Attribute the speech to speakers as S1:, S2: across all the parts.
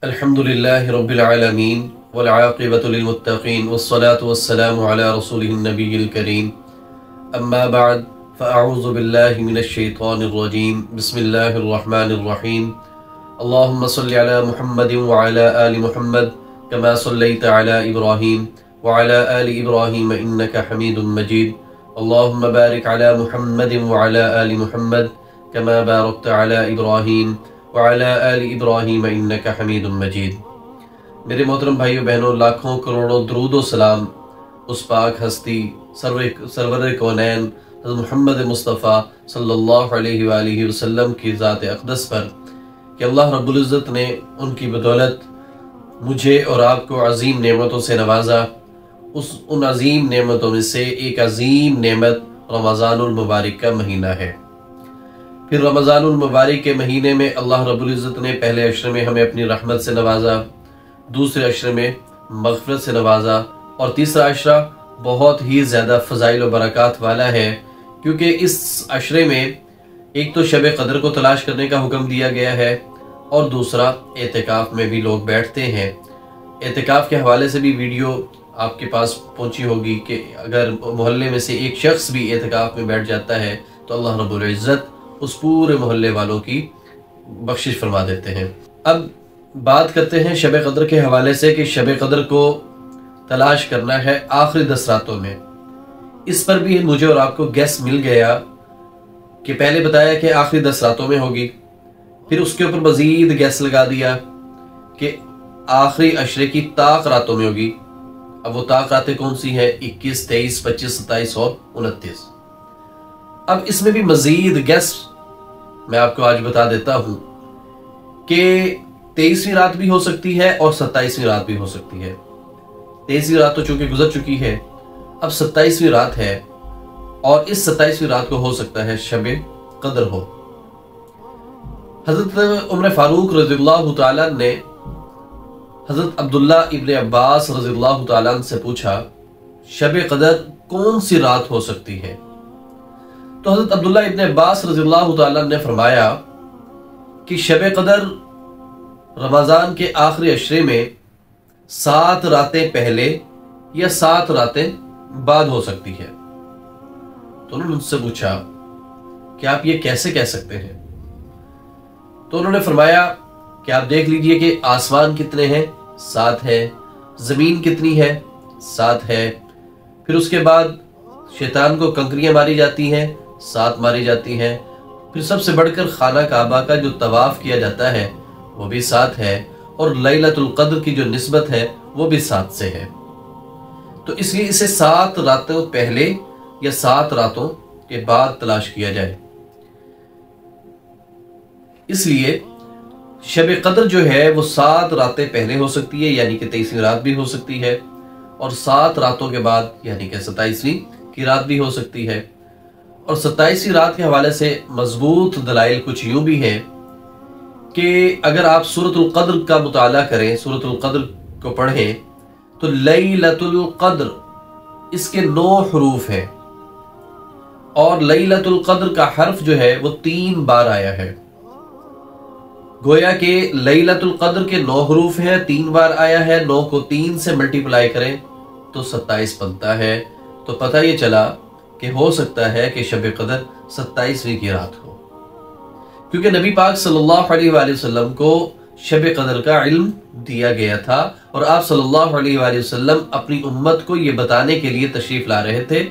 S1: الحمدللہ رب العالمین والعاقبۃ للمتقین والصلاة والسلام علی رسولہ النبی الکریم اما بعد فاعوذ باللہ من الشیطان الرجیم بسم اللہ الرحمن الرحیم اللہم صل علی محمد وعلی آل محمد کما صلیت علی ابراہیم وعلی آل ابراہیم انک حمید مجید اللہم بارک علی محمد وعلی آل محمد کما بارکت علی ابراہیم وعلی آل ابراہیم انک حمید مجید۔ میرے محترم بھائیو بہنوں، لاکھوں کروڑوں درود و سلام اس پاک ہستی سرور کونین حضرت محمد مصطفیٰ صلی اللہ علیہ وآلہ وسلم کی ذات اقدس پر کہ اللہ رب العزت نے ان کی بدولت مجھے اور آپ کو عظیم نعمتوں سے نوازا۔ ان عظیم نعمتوں میں سے ایک عظیم نعمت رمضان المبارک کا مہینہ ہے۔ پھر رمضان المبارک کے مہینے میں اللہ رب العزت نے پہلے عشرے میں ہمیں اپنی رحمت سے نوازا، دوسرے عشرے میں مغفرت سے نوازا، اور تیسرا عشرہ بہت ہی زیادہ فضائل و برکات والا ہے، کیونکہ اس عشرے میں ایک تو شب قدر کو تلاش کرنے کا حکم دیا گیا ہے، اور دوسرا اعتکاف میں بھی لوگ بیٹھتے ہیں۔ اعتکاف کے حوالے سے بھی ویڈیو آپ کے پاس پہنچی ہوگی کہ اگر محلے میں سے ایک شخص بھی اعتکاف میں بیٹھ جاتا ہے تو اللہ رب العزت اس پورے محلے والوں کی بخشش فرما دیتے ہیں۔ اب بات کرتے ہیں شب قدر کے حوالے سے کہ شب قدر کو تلاش کرنا ہے آخری 10 راتوں میں۔ اس پر بھی مجھے اور آپ کو گیس مل گیا کہ پہلے بتایا کہ آخری 10 راتوں میں ہوگی، پھر اس کے اوپر مزید گیس لگا دیا کہ آخری عشرے کی طاق راتوں میں ہوگی۔ اب وہ طاق راتیں کون سی ہیں؟ 21، 23، 25، 27 اور 29۔ اب اس میں بھی مزید گیس میں آپ کو آج بتا دیتا ہوں کہ 23ویں رات بھی ہو سکتی ہے اور 27ویں رات بھی ہو سکتی ہے۔ 23ویں رات تو چونکہ گزر چکی ہے، اب 27ویں رات ہے، اور اس 27ویں رات کو ہو سکتا ہے شب قدر ہو۔ حضرت عمر فاروق رضی اللہ تعالیٰ نے حضرت عبداللہ ابن عباس رضی اللہ تعالیٰ عنہ سے پوچھا شب قدر کون سی رات ہو سکتی ہے؟ تو حضرت عبداللہ ابن عباس رضی اللہ تعالیٰ نے فرمایا کہ شب قدر رمضان کے آخری عشرے میں 7 راتیں پہلے یا 7 راتیں بعد ہو سکتی ہے۔ تو انہوں نے ان سے پوچھا کہ آپ یہ کیسے کہہ سکتے ہیں؟ تو انہوں نے فرمایا کہ آپ دیکھ لیجئے کہ آسمان کتنے ہیں؟ 7 ہے۔ زمین کتنی ہے؟ 7 ہے۔ پھر اس کے بعد شیطان کو کنکریاں ماری جاتی ہیں، 7 ماری جاتی ہیں۔ پھر سب سے بڑھ کر خانہ کعبہ کا جو طواف کیا جاتا ہے وہ بھی 7 ہے، اور لیلۃ القدر کی جو نسبت ہے وہ بھی 7 سے ہے۔ تو اس لیے اسے 7 راتوں پہلے یا 7 راتوں کے بعد تلاش کیا جائے۔ اس لیے شب قدر جو ہے وہ 7 راتیں پہلے ہو سکتی ہے، یعنی کہ 23ویں رات بھی ہو سکتی ہے، اور 7 راتوں کے بعد یعنی کہ 27ویں کی رات بھی ہو سکتی ہے۔ اور 27ویں رات کے حوالے سے مضبوط دلائل کچھ یوں بھی ہیں کہ اگر آپ سورۃ القدر کا مطالعہ کریں، سورۃ القدر کو پڑھیں، تو لیلۃ القدر اس کے 9 حروف ہیں، اور لیلۃ القدر کا حرف جو ہے وہ 3 بار آیا ہے۔ گویا کہ لیلۃ القدر کے 9 حروف ہیں، 3 بار آیا ہے، 9 کو 3 سے ملٹیپلائی کریں تو 27 بنتا ہے۔ تو پتہ یہ چلا کہ ہو سکتا ہے کہ شب قدر 27ویں کی رات ہو، کیونکہ نبی پاک صلی اللہ علیہ وآلہ وسلم کو شب قدر کا علم دیا گیا تھا، اور آپ صلی اللہ علیہ وآلہ وسلم اپنی امت کو یہ بتانے کے لیے تشریف لا رہے تھے،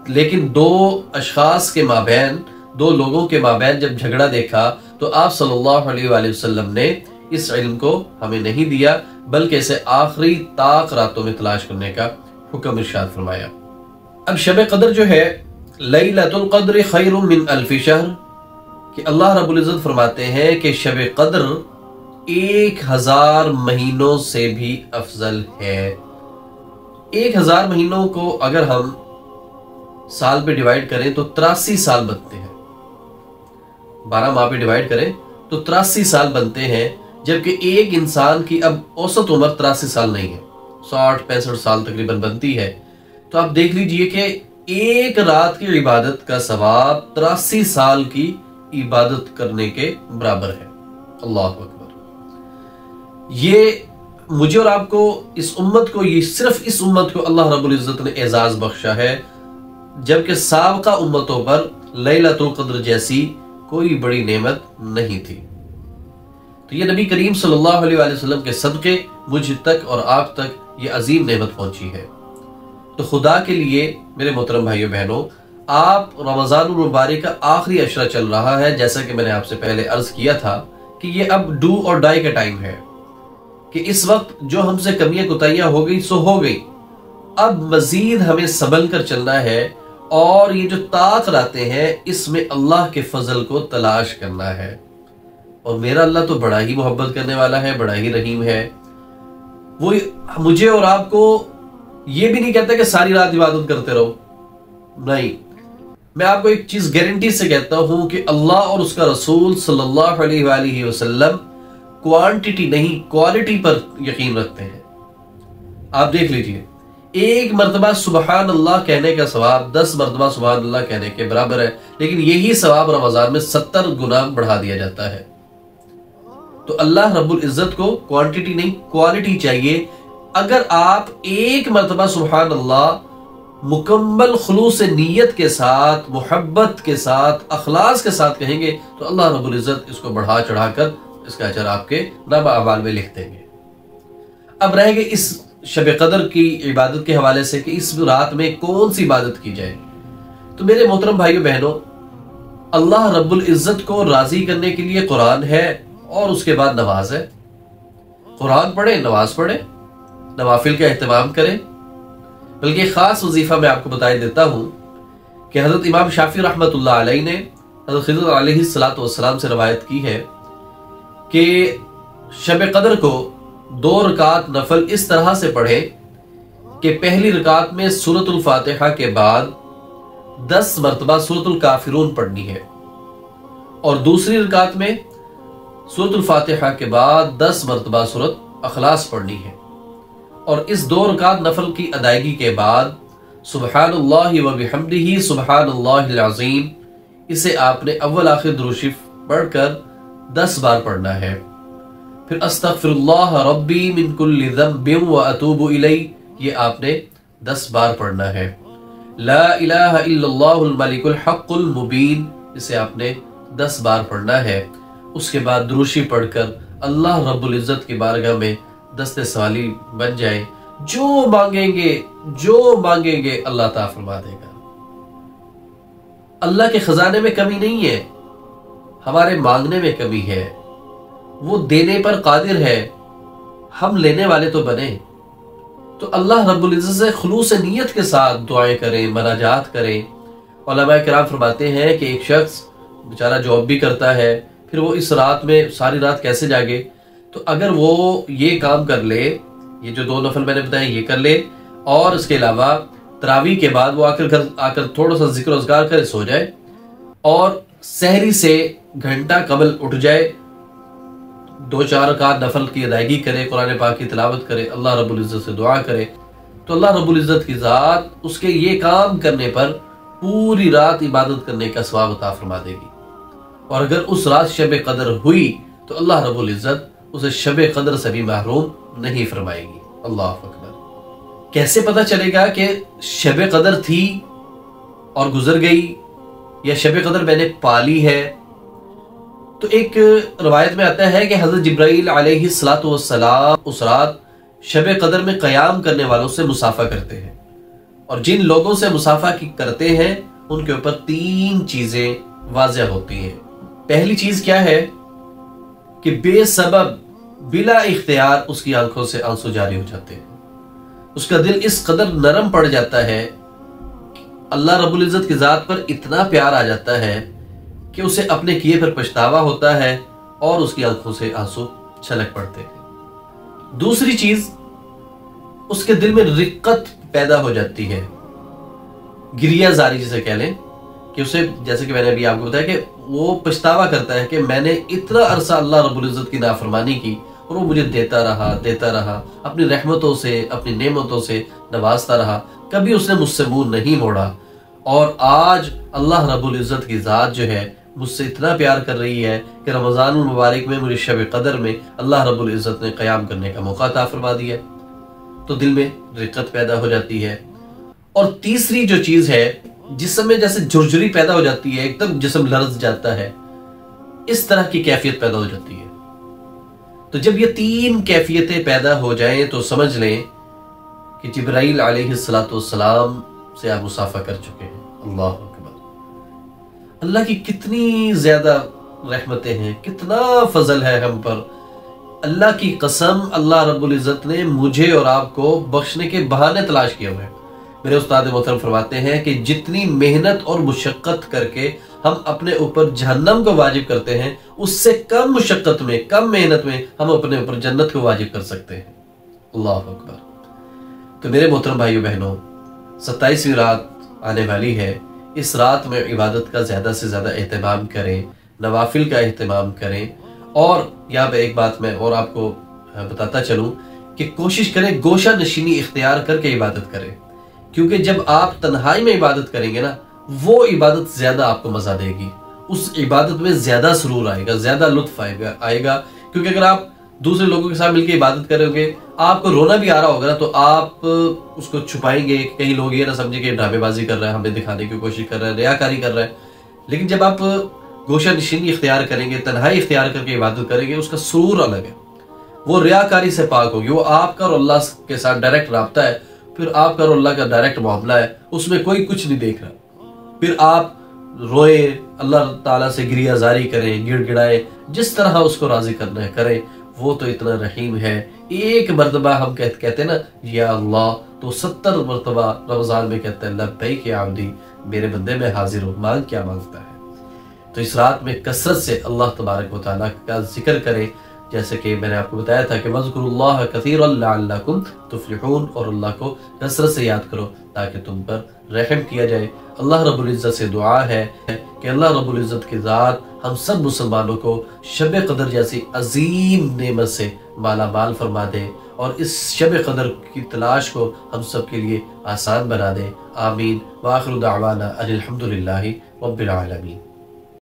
S1: لیکن 2 اشخاص کے مابین، 2 لوگوں کے مابین جب جھگڑا دیکھا تو آپ صلی اللہ علیہ وآلہ وسلم نے اس علم کو ہمیں نہیں دیا، بلکہ اسے آخری طاق راتوں میں تلاش کرنے کا حکم ارشاد فرمایا۔ اب شب قدر جو ہے لیلۃ القدر خیر من 1000 شہر، کہ اللہ رب العزت فرماتے ہیں کہ شب قدر 1000 مہینوں سے بھی افضل ہے۔ 1000 مہینوں کو اگر ہم سال پہ ڈیوائیڈ کریں تو 83 سال بنتے ہیں۔ 12 ماہ پہ ڈیوائیڈ کریں تو 83 سال بنتے ہیں، جبکہ ایک انسان کی اب اوسط عمر 83 سال نہیں ہے، 60-65 سال تقریباً بنتی ہے۔ تو آپ دیکھ لیجئے کہ ایک رات کی عبادت کا ثواب 83 سال کی عبادت کرنے کے برابر ہے۔ اللہ اکبر۔ یہ مجھے اور آپ کو، اس امت کو، یہ صرف اس امت کو اللہ رب العزت نے اعزاز بخشا ہے، جبکہ سابقہ امتوں پر لیلۃ القدر جیسی کوئی بڑی نعمت نہیں تھی۔ تو یہ نبی کریم صلی اللہ علیہ وآلہ وسلم کے صدقے مجھ تک اور آپ تک یہ عظیم نعمت پہنچی ہے۔ تو خدا کے لیے میرے محترم بھائیو بہنوں، آپ رمضان المبارک کا آخری عشرہ چل رہا ہے، جیسا کہ میں نے آپ سے پہلے عرض کیا تھا کہ یہ اب ڈو اور ڈائی کا ٹائم ہے، کہ اس وقت جو ہم سے کمیاں کوتاہیاں ہو گئی سو ہو گئی، اب مزید ہمیں سنبھل کر چلنا ہے، اور یہ جو طاق لاتے ہیں اس میں اللہ کے فضل کو تلاش کرنا ہے۔ اور میرا اللہ تو بڑا ہی محبت کرنے والا ہے، بڑا ہی رحیم ہے۔ وہ مجھے اور آپ کو یہ بھی نہیں کہتا کہ ساری رات عبادت کرتے رہو، نہیں، میں آپ کو ایک چیز گارنٹی سے کہتا ہوں کہ اللہ اور اس کا رسول صلی اللہ علیہ وآلہ وسلم کوانٹٹی نہیں کوالٹی پر یقین رکھتے ہیں۔ آپ دیکھ لیجئے، ایک مرتبہ سبحان اللہ کہنے کا ثواب 10 مرتبہ سبحان اللہ کہنے کے برابر ہے، لیکن یہی ثواب رمضان میں 70 گنا بڑھا دیا جاتا ہے۔ تو اللہ رب العزت کو کوانٹٹی نہیں کوالٹی چاہیے۔ اگر آپ ایک مرتبہ سبحان اللہ مکمل خلوص نیت کے ساتھ، محبت کے ساتھ، اخلاص کے ساتھ کہیں گے تو اللہ رب العزت اس کو بڑھا چڑھا کر اس کا اجر آپ کے نامہ اعمال میں لکھ دیں گے۔ اب رہ گئے اس شب قدر کی عبادت کے حوالے سے کہ اس رات میں کون سی عبادت کی جائے، تو میرے محترم بھائیو بہنوں، اللہ رب العزت کو راضی کرنے کے لیے قرآن ہے اور اس کے بعد نماز ہے۔ قرآن پڑھیں، نماز پڑھیں، نوافل کا اہتمام کریں۔ بلکہ خاص وظیفہ میں آپ کو بتائی دیتا ہوں کہ حضرت امام شافعی رحمۃ اللہ علیہ نے حضرت خضر علیہ السلام سے روایت کی ہے کہ شب قدر کو 2 رکعت نفل اس طرح سے پڑھیں کہ پہلی رکعت میں سورۃ الفاتحہ کے بعد 10 مرتبہ سورۃ الکافرون پڑھنی ہے، اور دوسری رکعت میں سورۃ الفاتحہ کے بعد 10 مرتبہ سورۃ اخلاص پڑھنی ہے، اور اس 2 رکعت نفل کی ادائیگی کے بعد سبحان اللہ و بحمدہ سبحان اللہ العظیم، اسے آپ نے اول آخر درود شریف پڑھ کر 10 بار پڑھنا ہے۔ پھر استغفر اللہ ربی من کل ذنب و اتوب الیہ، یہ آپ نے 10 بار پڑھنا ہے۔ لا الہ الا اللہ الملک الحق المبین، اسے آپ نے 10 بار پڑھنا ہے۔ اس کے بعد درود شریف پڑھ کر اللہ رب العزت کی بارگاہ میں دست سوالی بن جائیں، جو مانگیں گے اللہ تعالیٰ فرما دے گا۔ اللہ کے خزانے میں کمی نہیں ہے، ہمارے مانگنے میں کمی ہے۔ وہ دینے پر قادر ہے، ہم لینے والے تو بنے۔ تو اللہ رب العزت سے خلوص نیت کے ساتھ دعائیں کریں، مناجات کریں۔ علماء کرام فرماتے ہیں کہ ایک شخص بیچارہ جاب بھی کرتا ہے، پھر وہ اس رات میں ساری رات کیسے جاگے؟ تو اگر وہ یہ کام کر لے، یہ جو 2 نفل میں نے بتایا یہ کر لے، اور اس کے علاوہ تراویح کے بعد وہ آ کر تھوڑا سا ذکر و اذکار کرے، سو جائے، اور سحری سے گھنٹہ قبل اٹھ جائے، 2-4 رکعت نفل کی ادائیگی کرے، قرآن پاک کی تلاوت کرے، اللہ رب العزت سے دعا کرے، تو اللہ رب العزت کی ذات اس کے یہ کام کرنے پر پوری رات عبادت کرنے کا ثواب عطا فرما دے گی۔ اور اگر اس رات شب قدر ہوئی تو اللہ رب العزت اسے شب قدر سے بھی محروم نہیں فرمائے گی۔ اللہ اکبر۔ کیسے پتہ چلے گا کہ شب قدر تھی اور گزر گئی، یا شب قدر میں نے پالی ہے؟ تو ایک روایت میں آتا ہے کہ حضرت جبرائیل علیہ السلام اس رات شب قدر میں قیام کرنے والوں سے مصافحہ کرتے ہیں، اور جن لوگوں سے مصافحہ کرتے ہیں ان کے اوپر 3 چیزیں واضح ہوتی ہیں۔ پہلی چیز کیا ہے کہ بے سبب بلا اختیار اس کی آنکھوں سے آنسو جاری ہو جاتے ہیں، اس کا دل اس قدر نرم پڑ جاتا ہے، اللہ رب العزت کی ذات پر اتنا پیار آ جاتا ہے کہ اسے اپنے کیے پر پچھتاوا ہوتا ہے، اور اس کی آنکھوں سے آنسو چھلک پڑتے ہیں۔ دوسری چیز، اس کے دل میں رقت پیدا ہو جاتی ہے، گریہ زاری جسے کہہ لیں، کہ اسے جیسے کہ میں نے ابھی آپ کو بتایا کہ وہ پچھتاوا کرتا ہے کہ میں نے اتنا عرصہ اللہ رب العزت کی نافرمانی کی، اور وہ مجھے دیتا رہا، اپنی رحمتوں سے، اپنی نعمتوں سے نوازتا رہا، کبھی اس نے مجھ سے منہ نہیں موڑا، اور آج اللہ رب العزت کی ذات جو ہے مجھ سے اتنا پیار کر رہی ہے کہ رمضان المبارک میں مجھے شب قدر میں اللہ رب العزت نے قیام کرنے کا موقع عطا فرما دیا، تو دل میں رقت پیدا ہو جاتی ہے۔ اور تیسری جو چیز ہے، جسم میں جیسے جھرجھری پیدا ہو جاتی ہے، ایک دم جسم لرز جاتا ہے، اس طرح کی کیفیت پیدا ہو جاتی ہے۔ تو جب یہ 3 کیفیتیں پیدا ہو جائیں تو سمجھ لیں کہ جبرائیل علیہ السلام سے آپ مصافحہ کر چکے ہیں۔ اللہ اکبر! اللہ کی کتنی زیادہ رحمتیں ہیں، کتنا فضل ہے ہم پر۔ اللہ کی قسم، اللہ رب العزت نے مجھے اور آپ کو بخشنے کے بہانے تلاش کیے ہوئے ہیں۔ میرے استاد محترم فرماتے ہیں کہ جتنی محنت اور مشقت کر کے ہم اپنے اوپر جہنم کو واجب کرتے ہیں، اس سے کم مشقت میں، کم محنت میں ہم اپنے اوپر جنت کو واجب کر سکتے ہیں۔ اللہ اکبر! تو میرے محترم بھائیو بہنوں، 27ویں رات آنے والی ہے۔ اس رات میں عبادت کا زیادہ سے زیادہ اہتمام کریں، نوافل کا اہتمام کریں، اور یہاں پہ ایک بات میں اور آپ کو بتاتا چلوں کہ کوشش کریں گوشہ نشینی اختیار کر کے عبادت کریں، کیونکہ جب آپ تنہائی میں عبادت کریں گے نا، وہ عبادت زیادہ آپ کو مزہ دے گی، اس عبادت میں زیادہ سرور آئے گا، زیادہ لطف آئے گا۔ کیونکہ اگر آپ دوسرے لوگوں کے ساتھ مل کے عبادت کرو گے، آپ کو رونا بھی آ رہا ہوگا نا، تو آپ اس کو چھپائیں گے، کئی لوگ یہ نہ سمجھے کہ ڈرامے بازی کر رہا ہے، ہمیں دکھانے کی کوشش کر رہا ہے، ریاکاری کر رہا ہے۔ لیکن جب آپ گوشہ نشینی اختیار کریں گے، تنہائی اختیار کر کے عبادت کریں گے، اس کا سرور الگ ہے، وہ ریاکاری سے پاک ہوگی، وہ آپ کا اور اللہ کے ساتھ ڈائریکٹ رابطہ ہے، پھر آپ کا اور اللہ کا ڈائریکٹ معاملہ ہے، اس میں کوئی کچھ نہیں دیکھ رہا۔ پھر آپ روئیں، اللہ تعالیٰ سے گریہ زاری کریں، گڑ گڑائیں، جس طرح اس کو راضی کرنا ہے کریں، وہ تو اتنا رحیم ہے۔ ایک مرتبہ ہم کہتے ہیں نا یا اللہ، تو 70 مرتبہ رمضان میں کہتے ہیں لبیک یا عبدی، میرے بندے میں حاضر ہوں، مانگ کیا مانگتا ہے۔ تو اس رات میں کثرت سے اللہ تبارک و تعالیٰ کا ذکر کریں، جیسے کہ میں نے آپ کو بتایا تھا کہ وَاذْكُرُوا اللَّهَ كَثِيرًا لَعَلَّكُمْ تُفْلِحُونَ، اور اللہ کو کثرت سے یاد کرو تاکہ تم پر رحم کیا جائے۔ اللہ رب العزت سے دعا ہے کہ اللہ رب العزت کی ذات ہم سب مسلمانوں کو شب قدر جیسی عظیم نعمت سے مالا مال فرما دے، اور اس شب قدر کی تلاش کو ہم سب کے لیے آسان بنا دے۔ آمین۔ وآخر دعوانا ان الحمد للہ رب العالمین۔